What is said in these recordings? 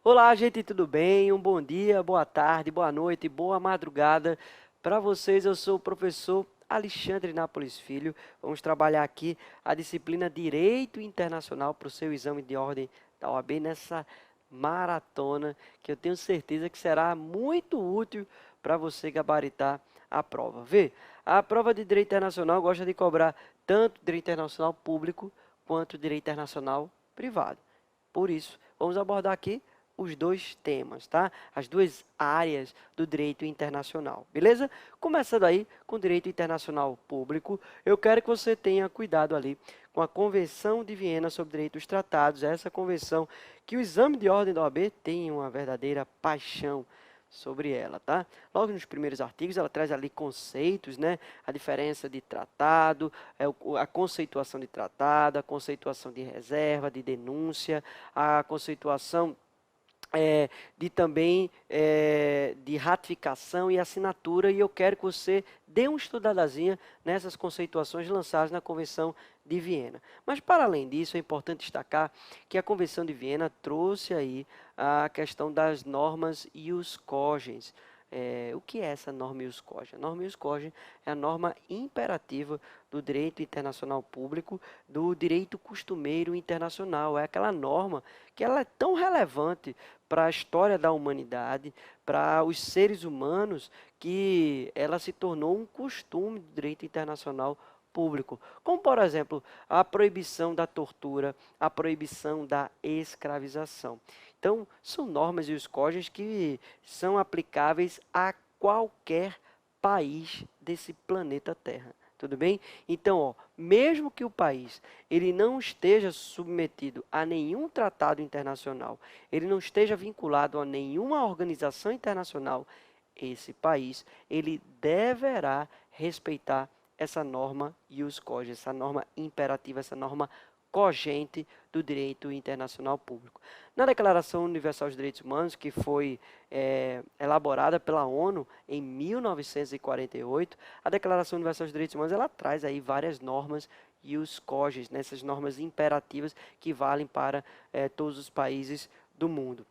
Olá, gente, tudo bem? Um bom dia, boa tarde, boa noite, boa madrugada para vocês. Eu sou o professor Alexandre Nápoles Filho. Vamos trabalhar aqui a disciplina Direito Internacional para o seu exame de ordem da OAB nessa maratona que eu tenho certeza que será muito útil para você gabaritar a prova. Vê, a prova de Direito Internacional gosta de cobrar tanto Direito Internacional público quanto Direito Internacional privado. Por isso, vamos abordar aqui os dois temas, tá? As duas áreas do direito internacional, beleza? Começando aí com o direito internacional público, eu quero que você tenha cuidado ali com a Convenção de Viena sobre Direito dos Tratados, essa convenção que o exame de ordem da OAB tem uma verdadeira paixão sobre ela, tá? Logo nos primeiros artigos, ela traz ali conceitos, né? A diferença de tratado, a conceituação de tratado, a conceituação de reserva, de denúncia, a conceituação de também de ratificação e assinatura, e eu quero que você dê uma estudadazinha nessas conceituações lançadas na Convenção de Viena. Mas, para além disso, é importante destacar que a Convenção de Viena trouxe aí a questão das normas ius cogens. O que é essa norma ius cogens? A norma ius cogens é a norma imperativa do direito internacional público, do direito costumeiro internacional. É aquela norma que ela é tão relevante para a história da humanidade, para os seres humanos, que ela se tornou um costume do direito internacional público, como, por exemplo, a proibição da tortura, a proibição da escravização. Então, são normas e os códigos que são aplicáveis a qualquer país desse planeta Terra. Tudo bem? Então, ó, mesmo que o país ele não esteja submetido a nenhum tratado internacional, ele não esteja vinculado a nenhuma organização internacional, esse país ele deverá respeitar essa norma ius cogens, essa norma imperativa, essa norma cogente do direito internacional público. Na Declaração Universal dos Direitos Humanos, que foi elaborada pela ONU em 1948, a Declaração Universal dos Direitos Humanos ela traz aí várias normas ius cogens, nessas normas imperativas que valem para todos os países do mundo.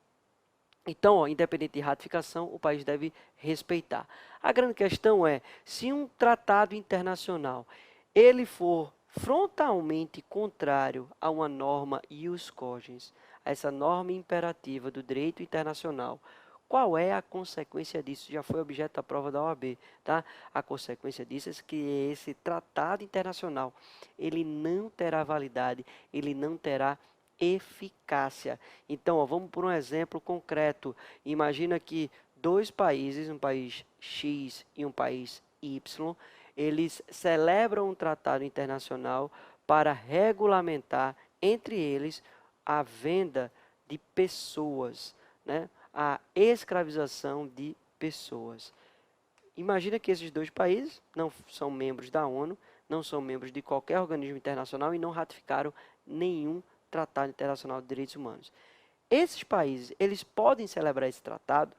Então, ó, independente de ratificação, o país deve respeitar. A grande questão é, se um tratado internacional ele for frontalmente contrário a uma norma ius cogens, a essa norma imperativa do direito internacional, qual é a consequência disso? Já foi objeto da prova da OAB, tá? A consequência disso é que esse tratado internacional, ele não terá validade, ele não terá eficácia. Então, ó, vamos por um exemplo concreto. Imagina que dois países, um país X e um país Y, eles celebram um tratado internacional para regulamentar entre eles a venda de pessoas, né? A escravização de pessoas. Imagina que esses dois países não são membros da ONU, não são membros de qualquer organismo internacional e não ratificaram nenhum Tratado Internacional de Direitos Humanos. Esses países, eles podem celebrar esse tratado?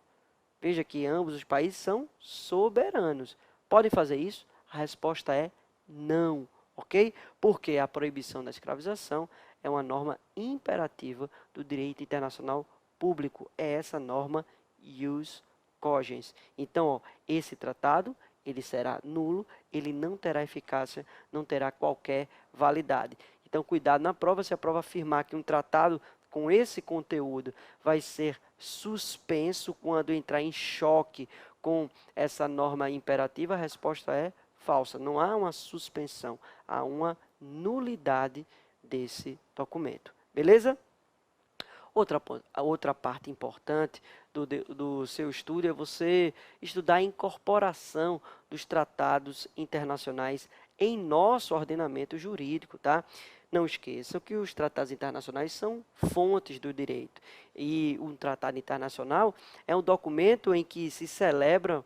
Veja que ambos os países são soberanos. Podem fazer isso? A resposta é não, ok? Porque a proibição da escravização é uma norma imperativa do direito internacional público. É essa norma ius cogens. Então, ó, esse tratado ele será nulo, ele não terá eficácia, não terá qualquer validade. Então, cuidado na prova, se a prova afirmar que um tratado com esse conteúdo vai ser suspenso quando entrar em choque com essa norma imperativa, a resposta é falsa. Não há uma suspensão, há uma nulidade desse documento. Beleza? Outra parte importante do seu estudo é você estudar a incorporação dos tratados internacionais em nosso ordenamento jurídico, tá? Não esqueçam que os tratados internacionais são fontes do direito. E um tratado internacional é um documento em que se celebram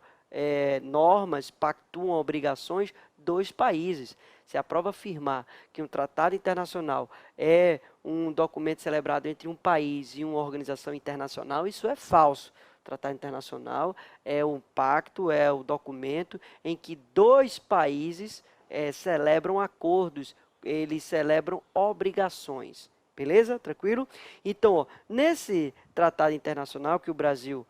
normas, pactuam obrigações dos países. Se a prova afirmar que um tratado internacional é um documento celebrado entre um país e uma organização internacional, isso é falso. O tratado internacional é um pacto, é o documento em que dois países celebram acordos, eles celebram obrigações. Beleza? Tranquilo? Então, ó, nesse tratado internacional que o Brasil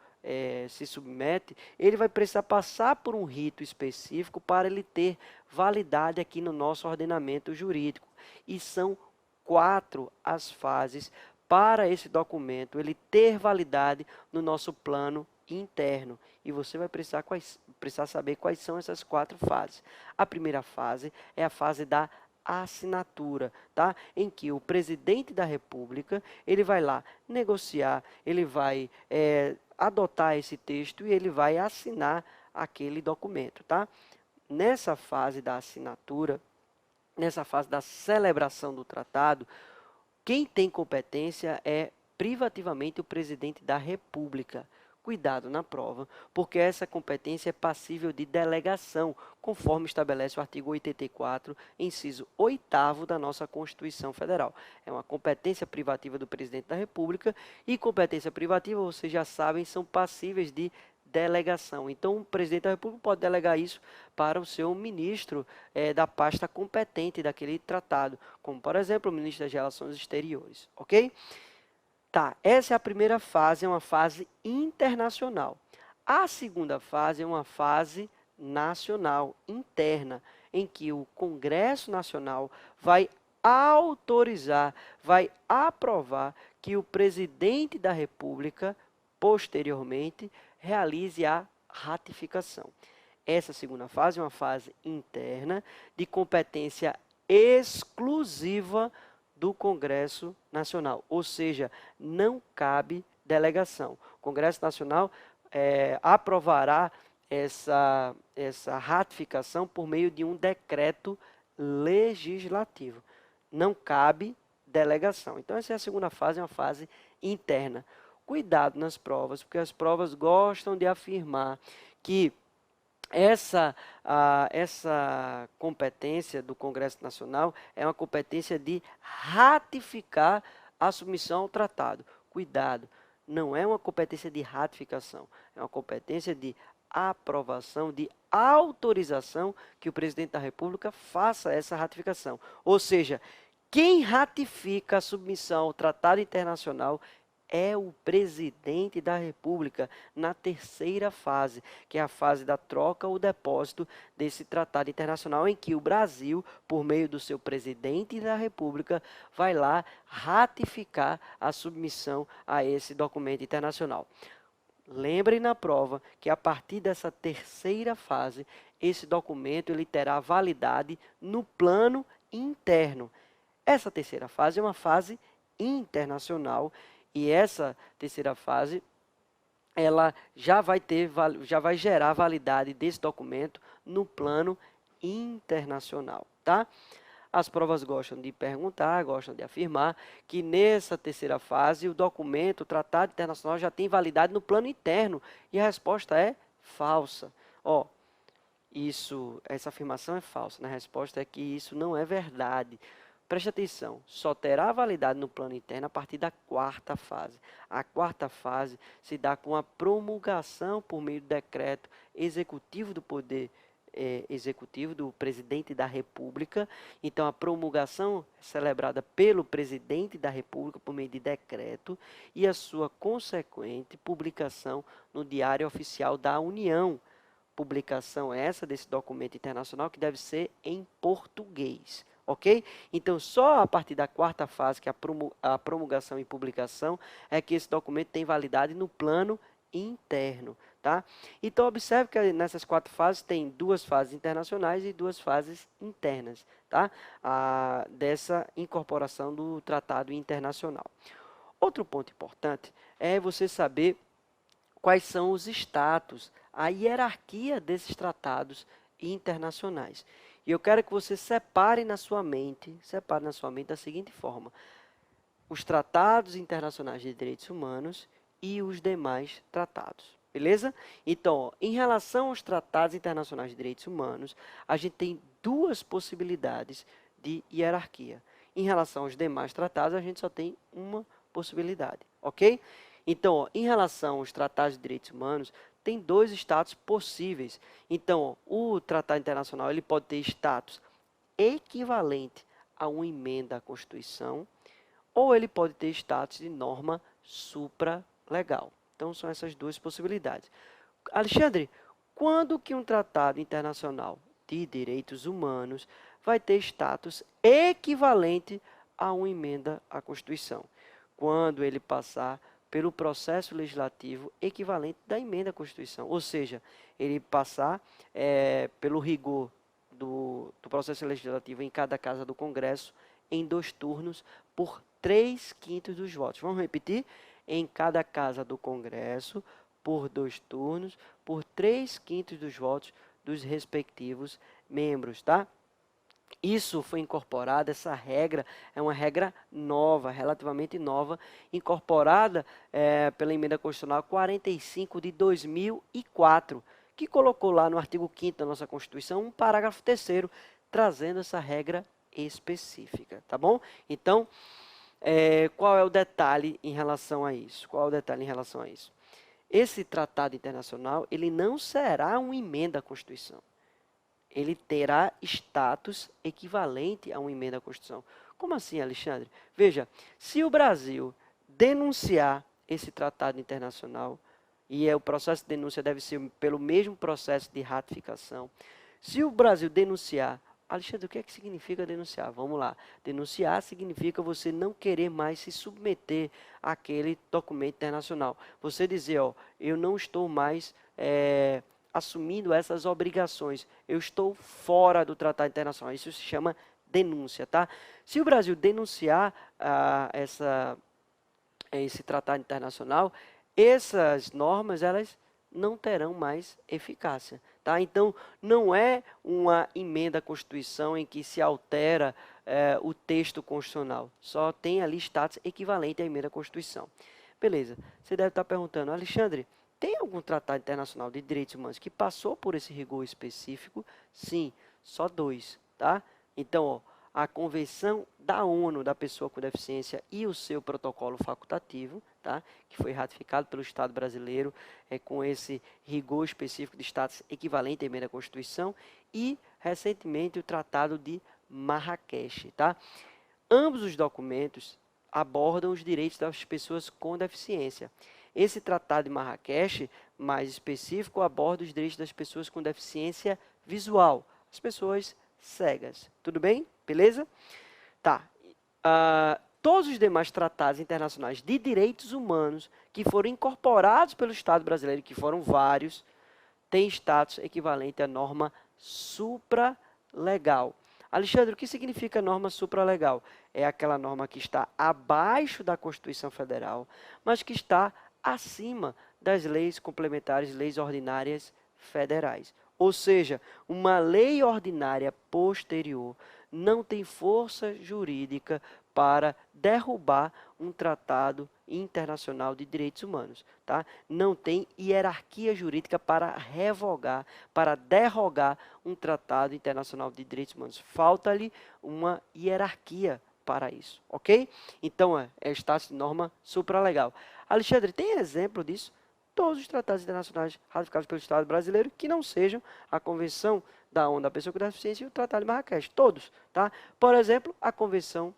se submete, ele vai precisar passar por um rito específico para ele ter validade aqui no nosso ordenamento jurídico. E são 4 as fases para esse documento ele ter validade no nosso plano interno. E você vai precisar saber quais são essas 4 fases. A primeira fase é a fase da assinatura, tá? Em que o presidente da República, ele vai lá negociar, ele vai adotar esse texto e ele vai assinar aquele documento, tá? Nessa fase da assinatura, nessa fase da celebração do tratado, quem tem competência é privativamente o presidente da República. Cuidado na prova, porque essa competência é passível de delegação, conforme estabelece o artigo 84, inciso 8º da nossa Constituição Federal. É uma competência privativa do presidente da República e competência privativa, vocês já sabem, são passíveis de delegação. Então, o presidente da República pode delegar isso para o seu ministro da pasta competente daquele tratado, como, por exemplo, o ministro das Relações Exteriores, ok? Tá, essa é a primeira fase, é uma fase internacional. A segunda fase é uma fase nacional, interna, em que o Congresso Nacional vai autorizar, vai aprovar que o presidente da República, posteriormente, realize a ratificação. Essa segunda fase é uma fase interna de competência exclusiva do Congresso Nacional, ou seja, não cabe delegação. O Congresso Nacional aprovará essa ratificação por meio de um decreto legislativo. Não cabe delegação. Então, essa é a segunda fase, é uma fase interna. Cuidado nas provas, porque as provas gostam de afirmar que essa competência do Congresso Nacional é uma competência de ratificar a submissão ao tratado. Cuidado, não é uma competência de ratificação, é uma competência de aprovação, de autorização que o presidente da República faça essa ratificação. Ou seja, quem ratifica a submissão ao tratado internacional é o presidente da República na terceira fase, que é a fase da troca ou depósito desse tratado internacional, em que o Brasil, por meio do seu presidente da República, vai lá ratificar a submissão a esse documento internacional. Lembrem na prova que a partir dessa terceira fase, esse documento ele terá validade no plano interno. Essa terceira fase é uma fase internacional. E essa terceira fase, ela já vai gerar validade desse documento no plano internacional, tá? As provas gostam de perguntar, gostam de afirmar que nessa terceira fase o documento, o tratado internacional já tem validade no plano interno. E a resposta é falsa. Ó, essa afirmação é falsa, né? A resposta é que isso não é verdade. Preste atenção, só terá validade no plano interno a partir da quarta fase. A quarta fase se dá com a promulgação por meio do decreto executivo do Poder Executivo do Presidente da República. Então, a promulgação é celebrada pelo Presidente da República por meio de decreto e a sua consequente publicação no Diário Oficial da União. Publicação essa desse documento internacional que deve ser em português. Ok? Então, só a partir da quarta fase, que é a promulgação e publicação, é que esse documento tem validade no plano interno. Tá? Então, observe que nessas 4 fases tem 2 fases internacionais e 2 fases internas, tá? Dessa incorporação do tratado internacional. Outro ponto importante é você saber quais são os status, a hierarquia desses tratados internacionais. E eu quero que você separe na sua mente da seguinte forma: os tratados internacionais de direitos humanos e os demais tratados. Beleza? Então, ó, em relação aos tratados internacionais de direitos humanos, a gente tem 2 possibilidades de hierarquia. Em relação aos demais tratados, a gente só tem uma possibilidade, ok? Então, ó, em relação aos tratados de direitos humanos, tem 2 status possíveis. Então, ó, o tratado internacional ele pode ter status equivalente a uma emenda à Constituição, ou ele pode ter status de norma supralegal. Então, são essas duas possibilidades. Alexandre, quando que um tratado internacional de direitos humanos vai ter status equivalente a uma emenda à Constituição? Quando ele passar pelo processo legislativo equivalente da emenda à Constituição, ou seja, ele passar pelo rigor do processo legislativo em cada casa do Congresso em 2 turnos por 3/5 dos votos. Vamos repetir? Em cada casa do Congresso, por 2 turnos, por 3/5 dos votos dos respectivos membros, tá? Isso foi incorporado, essa regra é uma regra nova, relativamente nova, incorporada pela Emenda Constitucional 45 de 2004, que colocou lá no artigo 5º da nossa Constituição um parágrafo 3º, trazendo essa regra específica, tá bom? Então, qual é o detalhe em relação a isso? Qual é o detalhe em relação a isso? Esse tratado internacional, ele não será uma emenda à Constituição. Ele terá status equivalente a uma emenda à Constituição. Como assim, Alexandre? Veja, se o Brasil denunciar esse tratado internacional, e o processo de denúncia deve ser pelo mesmo processo de ratificação, se o Brasil denunciar, Alexandre, o que é que significa denunciar? Vamos lá. Denunciar significa você não querer mais se submeter àquele documento internacional. Você dizer, ó, eu não estou mais assumindo essas obrigações. Eu estou fora do tratado internacional. Isso se chama denúncia, tá? Se o Brasil denunciar esse tratado internacional, essas normas, elas não terão mais eficácia, tá? Então, não é uma emenda à Constituição em que se altera o texto constitucional. Só tem ali status equivalente à emenda à Constituição. Beleza. Você deve estar perguntando, Alexandre, tem algum tratado internacional de direitos humanos que passou por esse rigor específico? Sim, só 2, tá? Então, ó, a Convenção da ONU da Pessoa com Deficiência e o seu protocolo facultativo, tá? Que foi ratificado pelo Estado brasileiro com esse rigor específico de status equivalente à emenda à Constituição, e, recentemente, o Tratado de Marrakech, tá? Ambos os documentos abordam os direitos das pessoas com deficiência. Esse Tratado de Marrakech, mais específico, aborda os direitos das pessoas com deficiência visual, as pessoas cegas. Tudo bem? Beleza? Tá. Todos os demais tratados internacionais de direitos humanos que foram incorporados pelo Estado brasileiro, que foram vários, têm status equivalente à norma supralegal. Alexandre, o que significa norma supralegal? É aquela norma que está abaixo da Constituição Federal, mas que está acima das leis complementares, leis ordinárias federais. Ou seja, uma lei ordinária posterior não tem força jurídica para derrubar um tratado internacional de direitos humanos, tá? Não tem hierarquia jurídica para revogar, para derrogar um tratado internacional de direitos humanos. Falta-lhe uma hierarquia para isso, ok? Então, é status de norma supralegal. Alexandre, tem exemplo disso? Todos os tratados internacionais ratificados pelo Estado brasileiro que não sejam a Convenção da ONU da Pessoa com Deficiência e o Tratado de Marrakech, todos, tá? Por exemplo, a Convenção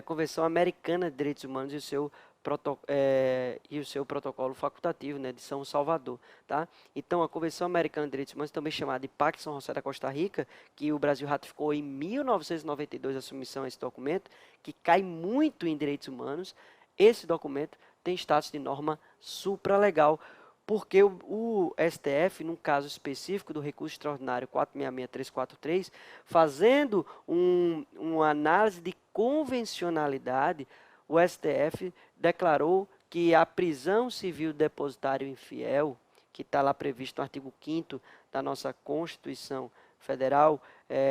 Convenção Americana de Direitos Humanos e o seu protocolo facultativo, né, de São Salvador, tá? Então, a Convenção Americana de Direitos Humanos, também chamada de Pacto São José da Costa Rica, que o Brasil ratificou em 1992 a submissão a esse documento, que cai muito em direitos humanos. Esse documento tem status de norma supralegal, porque o STF, num caso específico do recurso extraordinário 466343, fazendo uma análise de convencionalidade, o STF declarou que a prisão civil do depositário infiel, que está lá previsto no artigo 5º da nossa Constituição Federal,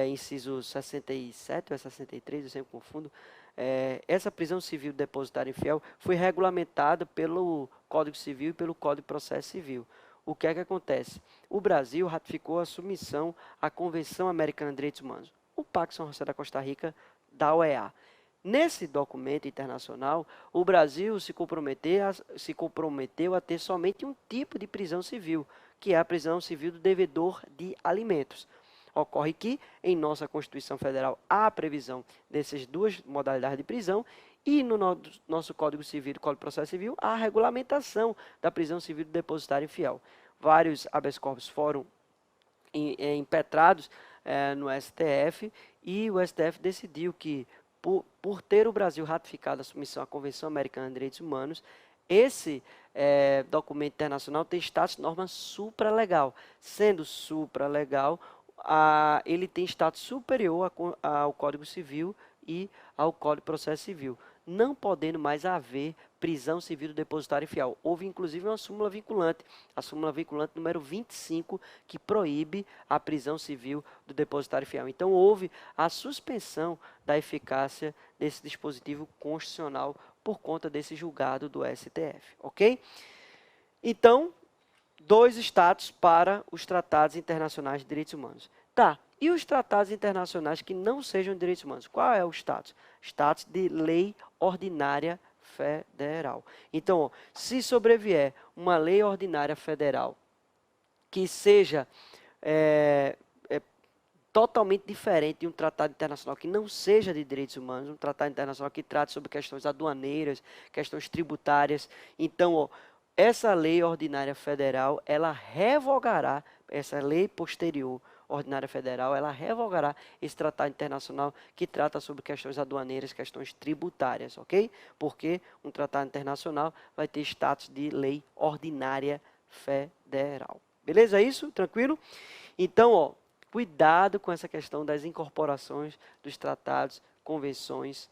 inciso 67 ou 63, eu sempre confundo, essa prisão civil do depositário infiel foi regulamentada pelo Código Civil e pelo Código de Processo Civil. O que é que acontece? O Brasil ratificou a submissão à Convenção Americana de Direitos Humanos, o Pacto São José da Costa Rica da OEA. Nesse documento internacional, o Brasil se comprometeu a ter somente um tipo de prisão civil, que é a prisão civil do devedor de alimentos. Ocorre que, em nossa Constituição Federal, há a previsão dessas duas modalidades de prisão e no nosso Código Civil e Código de Processo Civil, há a regulamentação da prisão civil do depositário infiel. Vários habeas corpus foram impetrados no STF e o STF decidiu que, por ter o Brasil ratificado a submissão à Convenção Americana de Direitos Humanos, esse documento internacional tem status de norma supralegal. Sendo supralegal, ele tem status superior ao Código Civil e ao Código de Processo Civil, não podendo mais haver prisão civil do depositário infiel. Houve inclusive uma súmula vinculante, a súmula vinculante número 25, que proíbe a prisão civil do depositário infiel. Então houve a suspensão da eficácia desse dispositivo constitucional por conta desse julgado do STF, ok? Então, 2 status para os tratados internacionais de direitos humanos. Tá, e os tratados internacionais que não sejam de direitos humanos? Qual é o status? Status de lei ordinária federal. Então, ó, se sobrevier uma lei ordinária federal que seja totalmente diferente de um tratado internacional que não seja de direitos humanos, um tratado internacional que trate sobre questões aduaneiras, questões tributárias, então, ó, essa lei ordinária federal, ela revogará, essa lei posterior ordinária federal, ela revogará esse tratado internacional que trata sobre questões aduaneiras, questões tributárias, ok? Porque um tratado internacional vai ter status de lei ordinária federal. Beleza isso? Tranquilo? Então, ó, cuidado com essa questão das incorporações dos tratados, convenções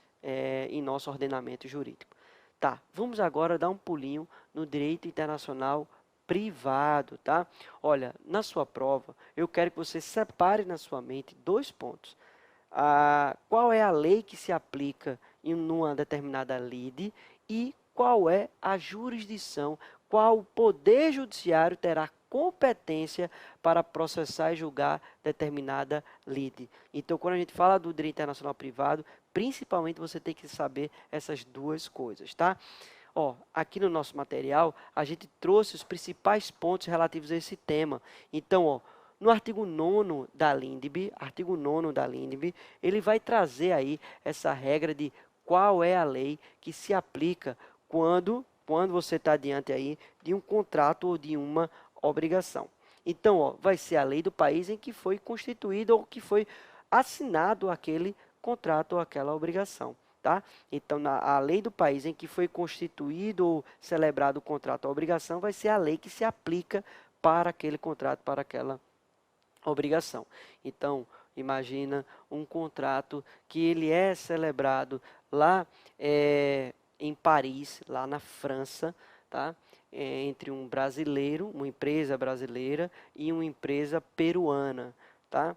em nosso ordenamento jurídico. Tá, vamos agora dar um pulinho no direito internacional privado, tá? Olha, na sua prova, eu quero que você separe na sua mente 2 pontos. Qual é a lei que se aplica em uma determinada lide e qual é a jurisdição, qual o poder judiciário terá competência para processar e julgar determinada lide. Então, quando a gente fala do direito internacional privado, principalmente você tem que saber essas 2 coisas, tá? Ó, aqui no nosso material, a gente trouxe os principais pontos relativos a esse tema. Então, ó, no artigo 9º da LINDB, ele vai trazer aí essa regra de qual é a lei que se aplica quando você está diante aí de um contrato ou de uma obrigação. Então, ó, vai ser a lei do país em que foi constituído ou que foi assinado aquele contrato ou aquela obrigação. Tá? Então, a lei do país em que foi constituído ou celebrado o contrato ou obrigação vai ser a lei que se aplica para aquele contrato, para aquela obrigação. Então, imagina um contrato que ele é celebrado lá em Paris, lá na França, tá? Entre um brasileiro, uma empresa brasileira e uma empresa peruana, tá?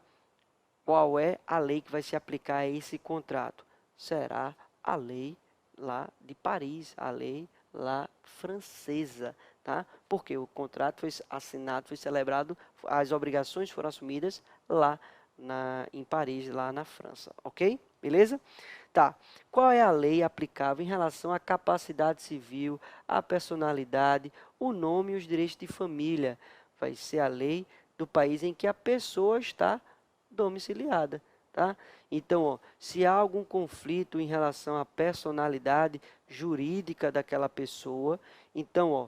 Qual é a lei que vai se aplicar a esse contrato? Será a lei lá de Paris, a lei lá francesa, tá? Porque o contrato foi assinado, foi celebrado, as obrigações foram assumidas lá em Paris, lá na França, ok? Beleza? Tá. Qual é a lei aplicável em relação à capacidade civil, à personalidade, o nome e os direitos de família? Vai ser a lei do país em que a pessoa está domiciliada, tá? Então, ó, se há algum conflito em relação à personalidade jurídica daquela pessoa, então, ó,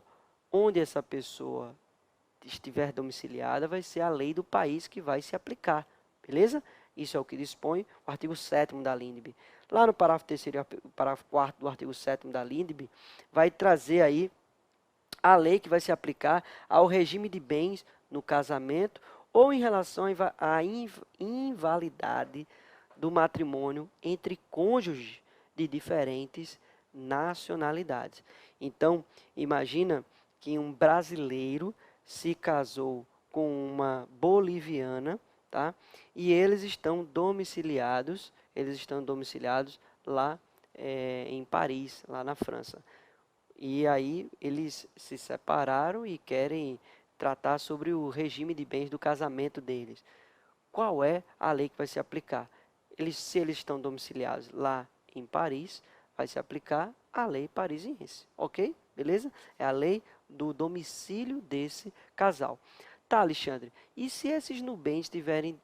onde essa pessoa estiver domiciliada, vai ser a lei do país que vai se aplicar, beleza? Isso é o que dispõe o artigo 7º da LINDB. Lá no parágrafo 3º e parágrafo 4º do artigo 7º da LINDB, vai trazer aí a lei que vai se aplicar ao regime de bens no casamento ou em relação à invalidade do matrimônio entre cônjuges de diferentes nacionalidades. Então, imagina que um brasileiro se casou com uma boliviana, tá? E eles estão domiciliados lá em Paris, lá na França. E aí eles se separaram e querem tratar sobre o regime de bens do casamento deles. Qual é a lei que vai se aplicar? Se eles estão domiciliados lá em Paris, vai se aplicar a lei parisiense, ok? Beleza? É a lei do domicílio desse casal. Tá, Alexandre, e se esses nubentes estiverem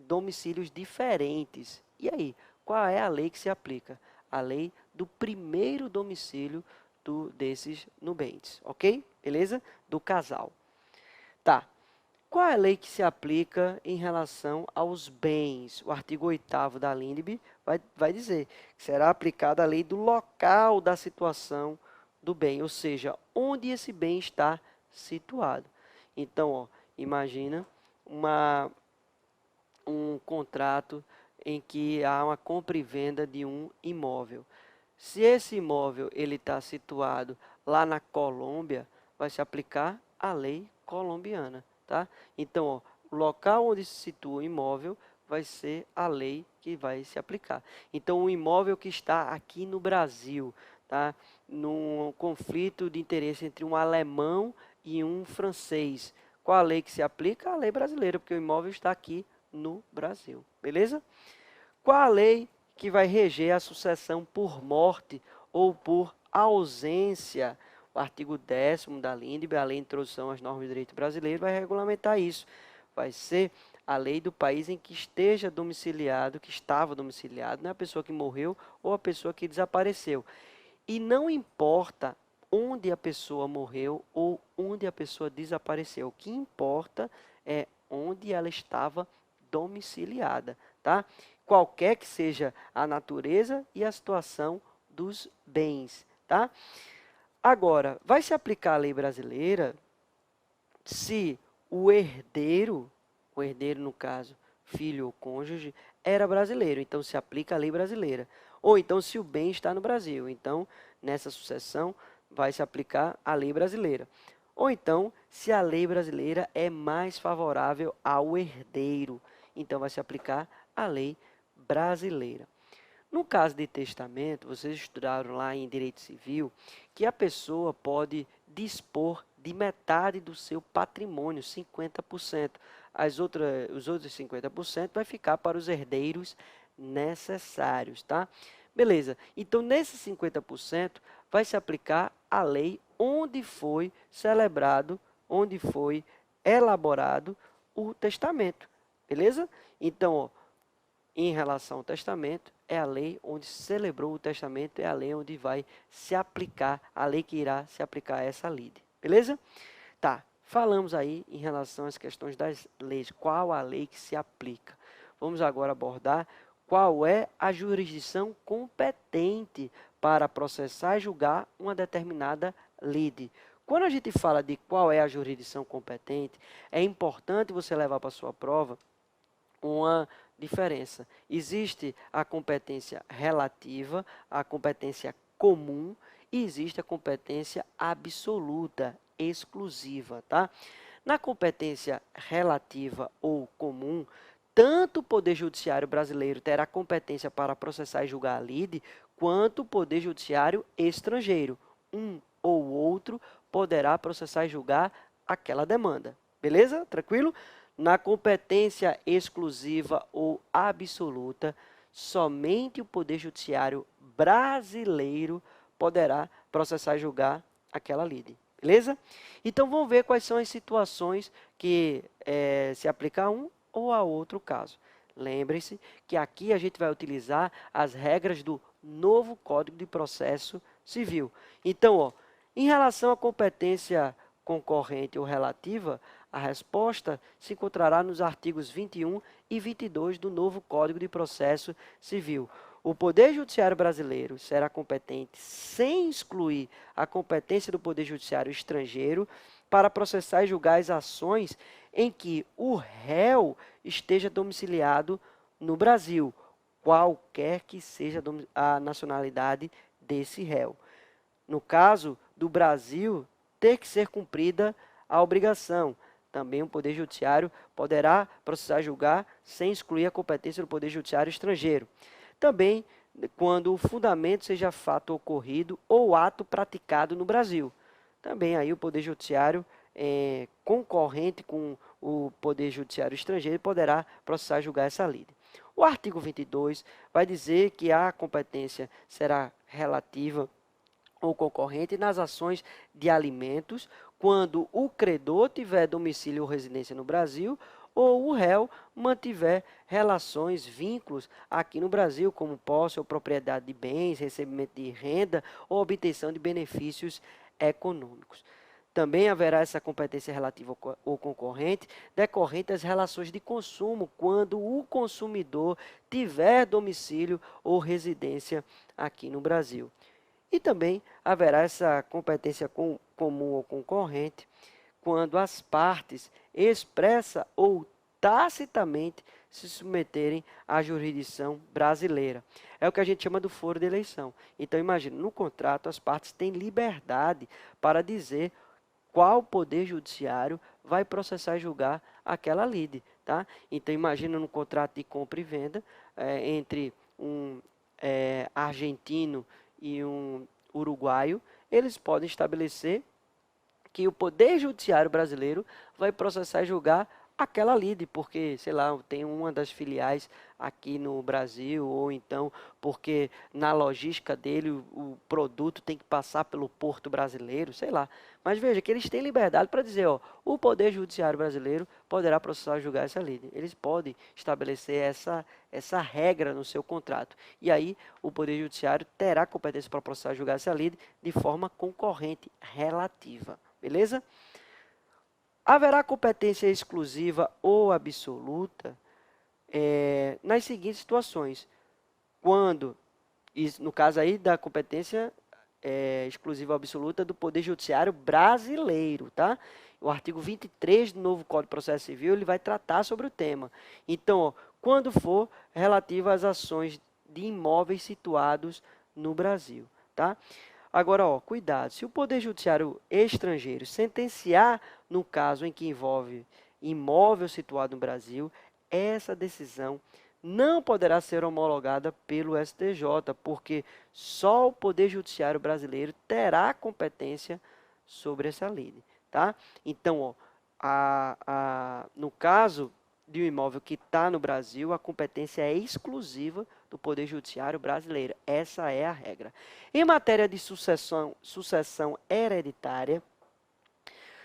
domicílios diferentes. E aí, qual é a lei que se aplica? A lei do primeiro domicílio desses nubentes, ok? Beleza? Do casal. Tá. Qual é a lei que se aplica em relação aos bens? O artigo 8º da LINDB vai dizer que será aplicada a lei do local da situação do bem, ou seja, onde esse bem está situado. Então, ó, imagina um contrato em que há uma compra e venda de um imóvel. Se esse imóvel ele está situado lá na Colômbia, vai se aplicar a lei colombiana, tá? Então, ó, o local onde se situa o imóvel vai ser a lei que vai se aplicar. Então, o imóvel que está aqui no Brasil, tá? Num conflito de interesse entre um alemão e um francês. Qual a lei que se aplica? A lei brasileira, porque o imóvel está aqui no Brasil, beleza? Qual a lei que vai reger a sucessão por morte ou por ausência? O artigo 10º da LINDB, a Lei de Introdução às Normas de Direito Brasileiro, vai regulamentar isso. Vai ser a lei do país em que esteja domiciliado, que estava domiciliado, não é a pessoa que morreu ou a pessoa que desapareceu. E não importa onde a pessoa morreu ou onde a pessoa desapareceu. O que importa é onde ela estava domiciliada, tá? Qualquer que seja a natureza e a situação dos bens, tá? Agora, vai se aplicar a lei brasileira se o herdeiro no caso, filho ou cônjuge, era brasileiro, então se aplica a lei brasileira. Ou então se o bem está no Brasil, então nessa sucessão vai se aplicar a lei brasileira. Ou então, se a lei brasileira é mais favorável ao herdeiro, então vai se aplicar a lei brasileira. No caso de testamento, vocês estudaram lá em Direito Civil que a pessoa pode dispor de metade do seu patrimônio, 50%. Os outros 50% vai ficar para os herdeiros necessários, tá? Beleza. Então, nesses 50%, vai se aplicar a lei onde foi celebrado, onde foi elaborado o testamento. Beleza? Então, ó, em relação ao testamento, é a lei onde se celebrou o testamento, é a lei onde vai se aplicar, a lei que irá se aplicar a essa lide. Beleza? Tá, falamos aí em relação às questões das leis, qual a lei que se aplica. Vamos agora abordar qual é a jurisdição competente para processar e julgar uma determinada lide. Quando a gente fala de qual é a jurisdição competente, é importante você levar para a sua prova uma diferença. Existe a competência relativa, a competência comum e existe a competência absoluta, exclusiva, tá? Na competência relativa ou comum, tanto o Poder Judiciário brasileiro terá competência para processar e julgar a lide, quanto o Poder Judiciário estrangeiro. Um ou outro poderá processar e julgar aquela demanda. Beleza? Tranquilo? Na competência exclusiva ou absoluta, somente o Poder Judiciário brasileiro poderá processar e julgar aquela lide. Beleza? Então, vamos ver quais são as situações que se aplica a um ou a outro caso. Lembre-se que aqui a gente vai utilizar as regras do novo Código de Processo Civil. Então, ó, em relação à competência concorrente ou relativa, a resposta se encontrará nos artigos 21 e 22 do novo Código de Processo Civil. O Poder Judiciário brasileiro será competente sem excluir a competência do Poder Judiciário estrangeiro para processar e julgar as ações em que o réu esteja domiciliado no Brasil, qualquer que seja a nacionalidade desse réu. No caso do Brasil, ter que ser cumprida a obrigação. Também o Poder Judiciário poderá processar e julgar sem excluir a competência do Poder Judiciário estrangeiro. Também quando o fundamento seja fato ocorrido ou ato praticado no Brasil. Também aí o Poder Judiciário concorrente com o Poder Judiciário estrangeiro poderá processar e julgar essa lide. O artigo 22 vai dizer que a competência será relativa ou concorrente nas ações de alimentos, quando o credor tiver domicílio ou residência no Brasil, ou o réu mantiver relações, vínculos aqui no Brasil, como posse ou propriedade de bens, recebimento de renda ou obtenção de benefícios econômicos. Também haverá essa competência relativa ao concorrente, decorrente das relações de consumo, quando o consumidor tiver domicílio ou residência aqui no Brasil. E também haverá essa competência comum ao concorrente, quando as partes, expressa ou tacitamente, se submeterem à jurisdição brasileira. É o que a gente chama do foro de eleição. Então, imagina, no contrato, as partes têm liberdade para dizer qual poder judiciário vai processar e julgar aquela lide, tá? Então, imagina no contrato de compra e venda entre um argentino e um uruguaio, eles podem estabelecer que o Poder Judiciário brasileiro vai processar e julgar aquela lide, porque, sei lá, tem uma das filiais aqui no Brasil, ou então porque na logística dele o produto tem que passar pelo porto brasileiro, sei lá. Mas veja que eles têm liberdade para dizer, ó, o Poder Judiciário brasileiro poderá processar e julgar essa lide. Eles podem estabelecer essa regra no seu contrato. E aí o Poder Judiciário terá competência para processar e julgar essa lide de forma concorrente relativa. Beleza? Haverá competência exclusiva ou absoluta nas seguintes situações. Quando, no caso aí da competência exclusiva ou absoluta do Poder Judiciário brasileiro, tá? O artigo 23 do novo Código de Processo Civil, ele vai tratar sobre o tema. Então, ó, quando for relativo às ações de imóveis situados no Brasil, tá? Agora, ó, cuidado, se o Poder Judiciário estrangeiro sentenciar no caso em que envolve imóvel situado no Brasil, essa decisão não poderá ser homologada pelo STJ, porque só o Poder Judiciário brasileiro terá competência sobre essa lei, tá? Então, ó, no caso de um imóvel que está no Brasil, a competência é exclusiva do Poder Judiciário brasileiro. Essa é a regra. Em matéria de sucessão hereditária,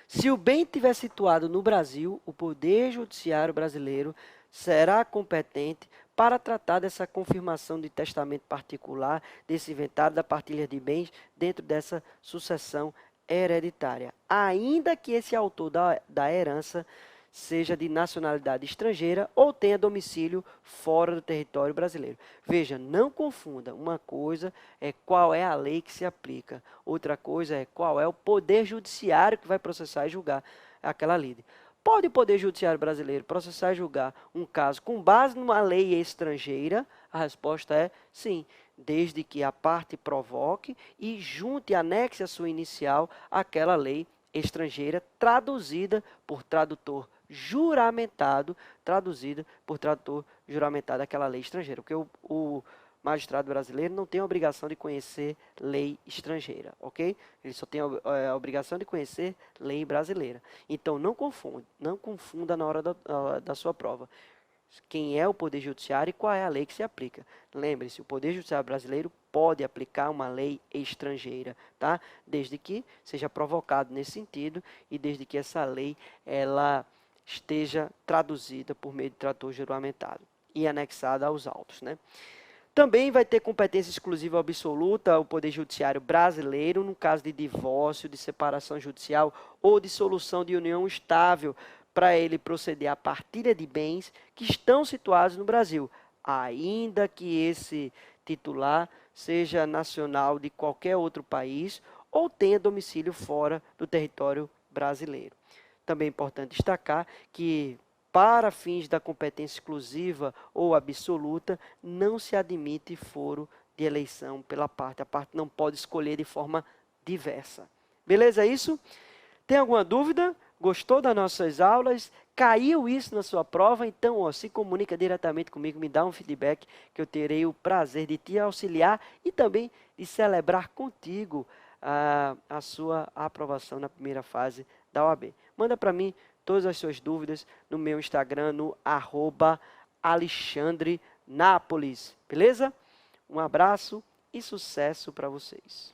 se o bem estiver situado no Brasil, o Poder Judiciário brasileiro será competente para tratar dessa confirmação de testamento particular, desse inventário da partilha de bens dentro dessa sucessão hereditária, ainda que esse autor da herança seja de nacionalidade estrangeira ou tenha domicílio fora do território brasileiro. Veja, não confunda. Uma coisa é qual é a lei que se aplica. Outra coisa é qual é o poder judiciário que vai processar e julgar aquela lide. Pode o Poder Judiciário brasileiro processar e julgar um caso com base numa lei estrangeira? A resposta é sim, desde que a parte provoque e junte, anexe a sua inicial aquela lei estrangeira traduzida por tradutor juramentado, aquela lei estrangeira, porque o magistrado brasileiro não tem a obrigação de conhecer lei estrangeira, ok? Ele só tem a obrigação de conhecer lei brasileira. Então, não confunda na hora da sua prova quem é o Poder Judiciário e qual é a lei que se aplica. Lembre-se, o Poder Judiciário brasileiro pode aplicar uma lei estrangeira, tá? Desde que seja provocado nesse sentido e desde que essa lei ela esteja traduzida por meio de tradutor juramentado e anexada aos autos, né? Também vai ter competência exclusiva absoluta o Poder Judiciário brasileiro no caso de divórcio, de separação judicial ou dissolução de união estável, para ele proceder à partilha de bens que estão situados no Brasil, ainda que esse titular seja nacional de qualquer outro país ou tenha domicílio fora do território brasileiro. Também é importante destacar que, para fins da competência exclusiva ou absoluta, não se admite foro de eleição pela parte. A parte não pode escolher de forma diversa. Beleza isso? Tem alguma dúvida? Gostou das nossas aulas? Caiu isso na sua prova? Então, ó, se comunica diretamente comigo, me dá um feedback que eu terei o prazer de te auxiliar e também de celebrar contigo a sua aprovação na primeira fase da OAB. Manda para mim todas as suas dúvidas no meu Instagram, no @AlexandreNapoles. Beleza? Um abraço e sucesso para vocês.